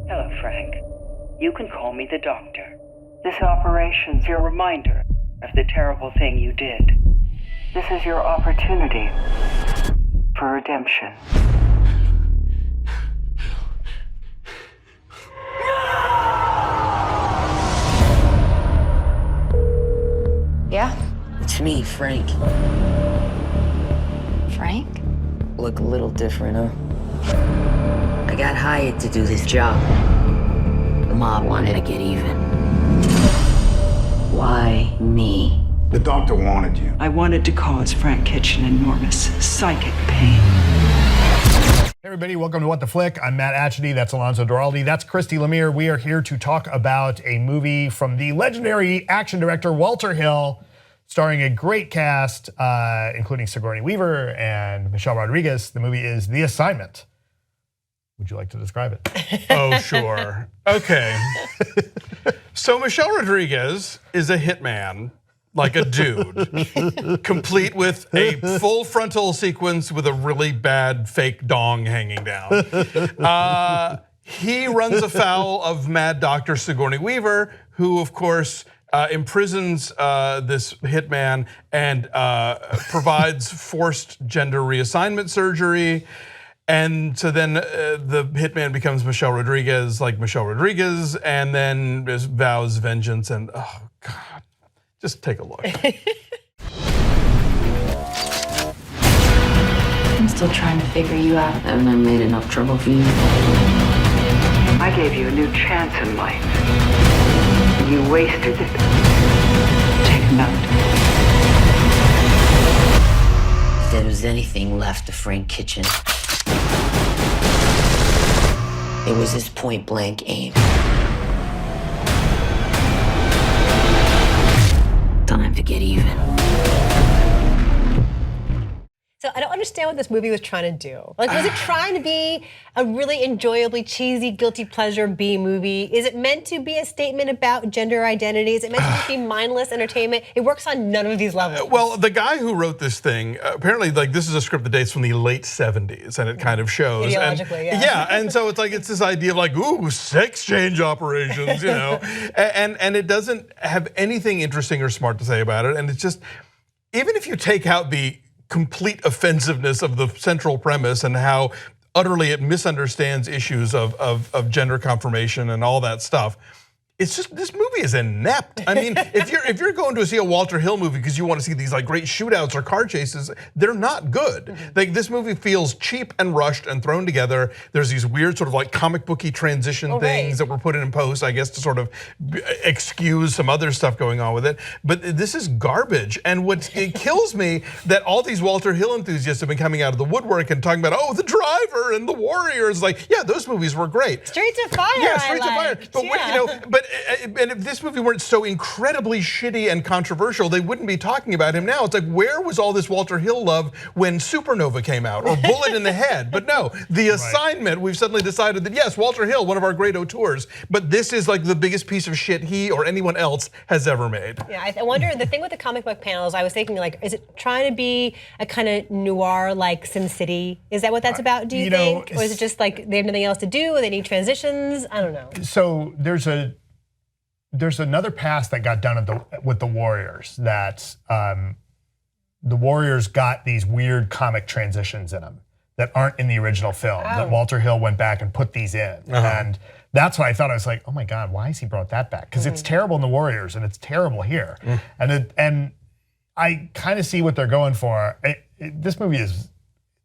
Hello, Frank. You can call me the doctor. This operation's your reminder of the terrible thing you did. This is your opportunity for redemption. Yeah? It's me, Frank. Frank? Look a little different, huh? I got hired to do this job. The mob wanted to get even. Why me? The doctor wanted you. I wanted to cause Frank Kitchen enormous psychic pain. Hey everybody, welcome to What the Flick. I'm Matt Atchity, that's Alonzo Duralde, that's Christy Lemire. We are here to talk about a movie from the legendary action director Walter Hill, starring a great cast, including Sigourney Weaver and Michelle Rodriguez. The movie is The Assignment. Would you like to describe it? Oh, sure. Okay. So Michelle Rodriguez is a hitman, like a dude, complete with a full frontal sequence with a really bad fake dong hanging down. He runs afoul of Mad Dr. Sigourney Weaver, who of course imprisons this hitman and provides forced gender reassignment surgery. And so then the hitman becomes Michelle Rodriguez, like Michelle Rodriguez, and then vows vengeance. And oh God, just take a look. I'm still trying to figure you out. Haven't I made enough trouble for you? I gave you a new chance in life. You wasted it. Take note. If there was anything left of Frank Kitchen, it was his point-blank aim. Time to get even. So I don't understand what this movie was trying to do. Like, was it trying to be a really enjoyably cheesy, guilty pleasure B movie? Is it meant to be a statement about gender identity? Is it meant to just be mindless entertainment? It works on none of these levels. Well, the guy who wrote this thing, apparently like this is a script that dates from the late 70s and it kind of shows. Ideologically, and, yeah. and so it's like, it's this idea of like, ooh, sex change operations, you know? and it doesn't have anything interesting or smart to say about it. And it's just, even if you take out the complete offensiveness of the central premise and how utterly it misunderstands issues of gender confirmation and all that stuff. It's just, this movie is inept. I mean, if you're going to see a Walter Hill movie because you want to see these like great shootouts or car chases, they're not good. Like, this movie feels cheap and rushed and thrown together. There's these weird sort of like comic booky transition things that were put in post, I guess, to sort of excuse some other stuff going on with it. But this is garbage. And it kills me that all these Walter Hill enthusiasts have been coming out of the woodwork and talking about, oh, The Driver and The Warriors. Like, yeah, those movies were great. Streets of Fire. Yeah, Streets of Fire. But what, you know, and if this movie weren't so incredibly shitty and controversial, they wouldn't be talking about him now. It's like, where was all this Walter Hill love when Supernova came out or Bullet in the Head? But no, The Assignment, we've suddenly decided that yes, Walter Hill, one of our great auteurs, but this is like the biggest piece of shit he or anyone else has ever made. Yeah, I wonder, the thing with the comic book panels, I was thinking like, is it trying to be a kind of noir like Sin City? Is that what that's about, do you think? Or is it just like they have nothing else to do, they need transitions? I don't know. So there's another pass that got done with the Warriors that the Warriors got these weird comic transitions in them that aren't in the original film. That Walter Hill went back and put these in. And that's why I thought, I was like, oh my God, why has he brought that back? Because it's terrible in the Warriors and it's terrible here. And I kind of see what they're going for. This movie it's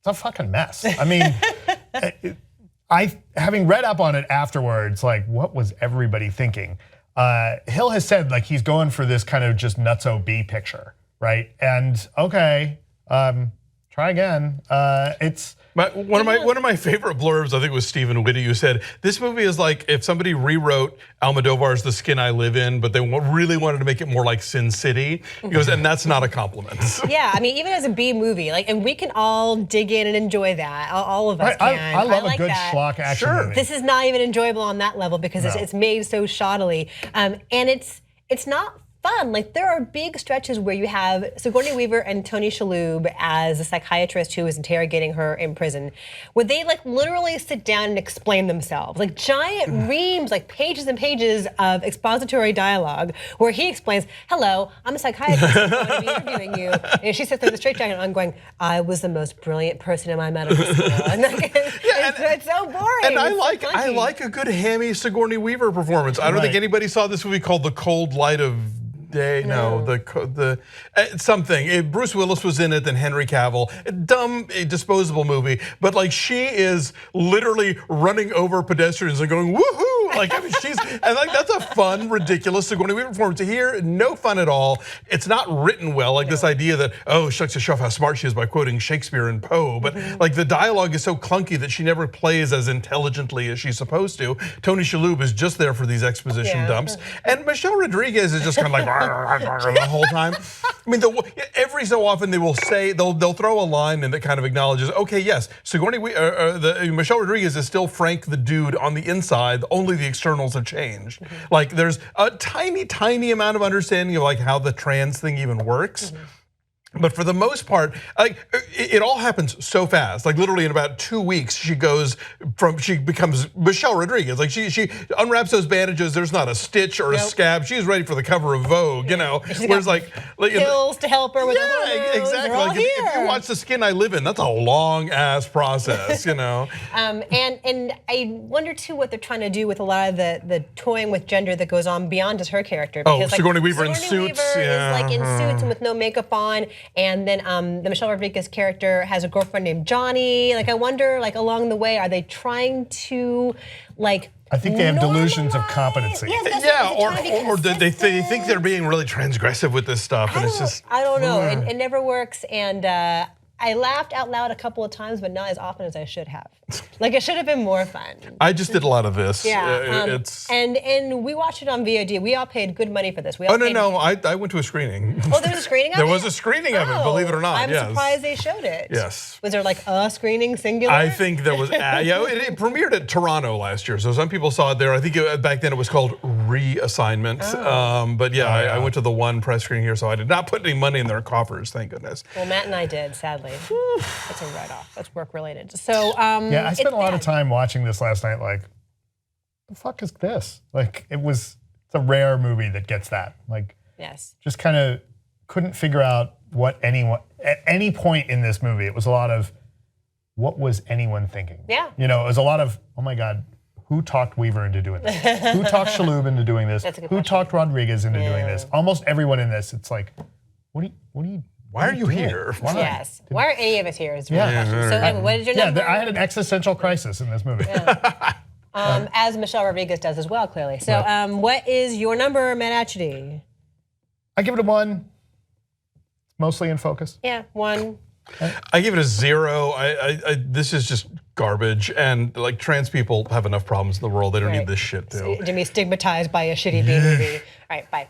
a fucking mess. I mean, having read up on it afterwards, like, what was everybody thinking? Hill has said like he's going for this kind of just nutso B picture, right? And okay, try again. One of my favorite blurbs, I think, was Stephen Whitty, who said this movie is like if somebody rewrote Almodovar's The Skin I Live In, but they really wanted to make it more like Sin City. He goes, and that's not a compliment. Yeah, I mean, even as a B movie, like, and we can all dig in and enjoy that. All of us can. I love like a good schlock action movie. This is not even enjoyable on that level because it's made so shoddily, and it's not fun. Like there are big stretches where you have Sigourney Weaver and Tony Shalhoub as a psychiatrist who is interrogating her in prison, where they like literally sit down and explain themselves. Like giant reams, like pages and pages of expository dialogue where he explains, hello, I'm a psychiatrist, I'm going to be interviewing you. And she sits there with a straight jacket on going, I was the most brilliant person in my medical school. And like, it's so boring. And I I like a good hammy Sigourney Weaver performance. I don't think anybody saw this movie called The Cold Light of Day. No, the something. Bruce Willis was in it, then Henry Cavill. A dumb, disposable movie, but like she is literally running over pedestrians and going woohoo! Like I mean, and like that's a fun, ridiculous Sigourney Weaver performance. Here, no fun at all. It's not written well. Like this idea that shucks to show off how smart she is by quoting Shakespeare and Poe, but like the dialogue is so clunky that she never plays as intelligently as she's supposed to. Tony Shalhoub is just there for these exposition dumps, and Michelle Rodriguez is just kind of like the whole time. I mean, every so often they will say they'll throw a line in that kind of acknowledges, okay, yes, Michelle Rodriguez is still Frank the dude on the inside. Only the externals have changed. Like there's a tiny amount of understanding of like how the trans thing even works. But for the most part, like it all happens so fast. Like literally in about 2 weeks, she becomes Michelle Rodriguez. Like she unwraps those bandages. There's not a stitch or a scab. She's ready for the cover of Vogue. You know, whereas like pills to help her with her hormones. Exactly. Like if you watch The Skin I Live In, that's a long ass process. You know. And I wonder too what they're trying to do with a lot of the toying with gender that goes on beyond just her character. Because, Sigourney Weaver in suits. Weaver is like in suits and with no makeup on. And then the Michelle Rodriguez character has a girlfriend named Johnny. Like I wonder, like along the way, are they trying to like? I think they have delusions of competency. Or they think they're being really transgressive with this stuff, and it's just I don't know. It never works, and I laughed out loud a couple of times, but not as often as I should have. Like it should have been more fun. I just did a lot of this. Yeah, and we watched it on VOD. We all paid good money for this. We all no, I went to a screening. Oh, there was a screening of it? There was a screening of it, believe it or not. I'm surprised they showed it. Yes. Was there like a screening singular? I think there was, it premiered at Toronto last year, so some people saw it there. I think back then it was called Reassignment. But I went to the one press screening here, so I did not put any money in their coffers, thank goodness. Well, Matt and I did, sadly. That's a write-off. That's work related. So I spent a lot of time watching this last night. Like, the fuck is this? Like, it's a rare movie that gets that. Like, yes, just kind of couldn't figure out what anyone at any point in this movie. It was a lot of what was anyone thinking? Yeah, you know, it was a lot of oh my god. Who talked Weaver into doing this? Who talked Shalhoub into doing this? Who talked Rodriguez into doing this? Almost everyone in this. It's like, what do you? Why are you here? Why? Yes. Why are any of us here? Is really question. So anyway, what is your number? I had an existential crisis in this movie. As Michelle Rodriguez does as well, clearly. So what is your number, Matt Atchity? I give it a 1. Mostly in focus. Yeah, 1. I give it a 0. This is just garbage, and like trans people have enough problems in the world. They don't need this shit too. To be stigmatized by a shitty B movie. All right, bye.